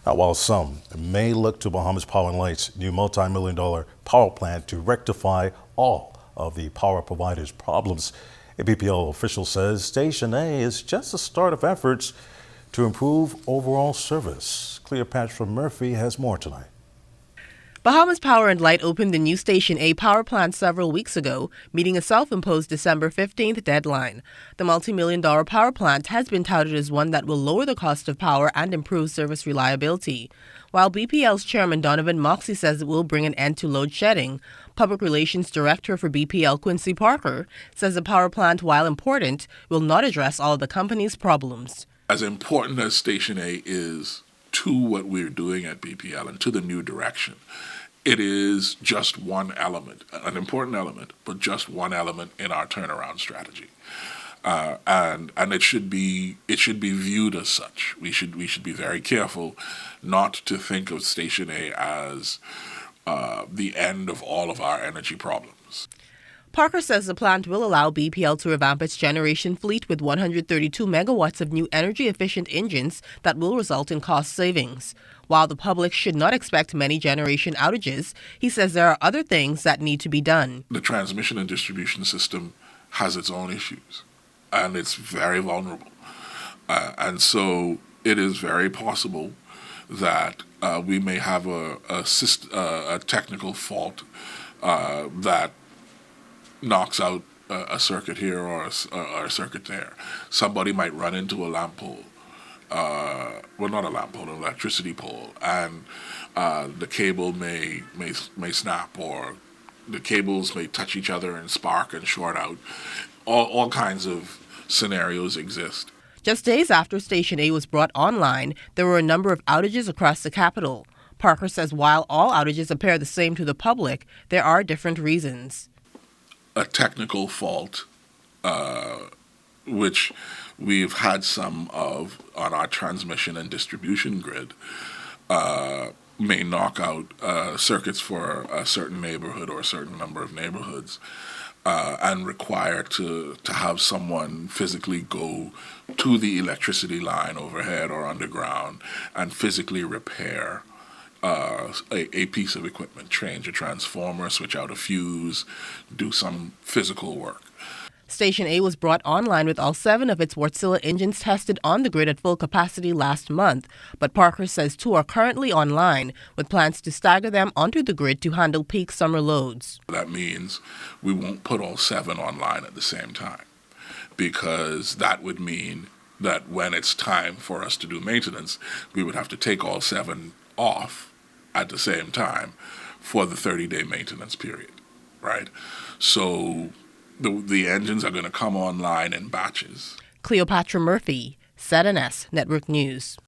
Now, while some may look to Bahamas Power and Light's new multi-million-dollar power plant to rectify all of the power provider's problems, a BPL official says Station A is just the start of efforts to improve overall service. Cleopatra Murphy has more tonight. Bahamas Power and Light opened the new Station A power plant several weeks ago, meeting a self-imposed December 15th deadline. The multi-million-dollar power plant has been touted as one that will lower the cost of power and improve service reliability. While BPL's chairman Donovan Moxey says it will bring an end to load shedding, Public Relations Director for BPL Quincy Parker says the power plant, while important, will not address all of the company's problems. As important as Station A is to what we're doing at BPL and to the new direction, it is just one element, an important element, but just one element in our turnaround strategy. And it should be viewed as such. We should be very careful not to think of Station A as the end of all of our energy problems. Parker says the plant will allow BPL to revamp its generation fleet with 132 megawatts of new energy-efficient engines that will result in cost savings. While the public should not expect many generation outages, he says there are other things that need to be done. The transmission and distribution system has its own issues, and it's very vulnerable. And so it is very possible that we may have a technical fault that knocks out a circuit here or a circuit there. Somebody might run into a lamp pole. Well, not a lamp pole, an electricity pole, and the cable may snap, or the cables may touch each other and spark and short out. All kinds of scenarios exist. Just days after Station A was brought online, there were a number of outages across the capital. Parker says while all outages appear the same to the public, there are different reasons. A technical fault, which we've had some of on our transmission and distribution grid, may knock out circuits for a certain neighborhood or a certain number of neighborhoods, and require to have someone physically go to the electricity line overhead or underground and physically repair a piece of equipment, change a transformer, switch out a fuse, do some physical work. Station A was brought online with all 7 of its Wärtsilä engines tested on the grid at full capacity last month, but Parker says 2 are currently online, with plans to stagger them onto the grid to handle peak summer loads. That means we won't put all 7 online at the same time, because that would mean that when it's time for us to do maintenance, we would have to take all 7 off at the same time for the 30-day maintenance period, right? So the engines are going to come online in batches. Cleopatra Murphy, ZNS Network News.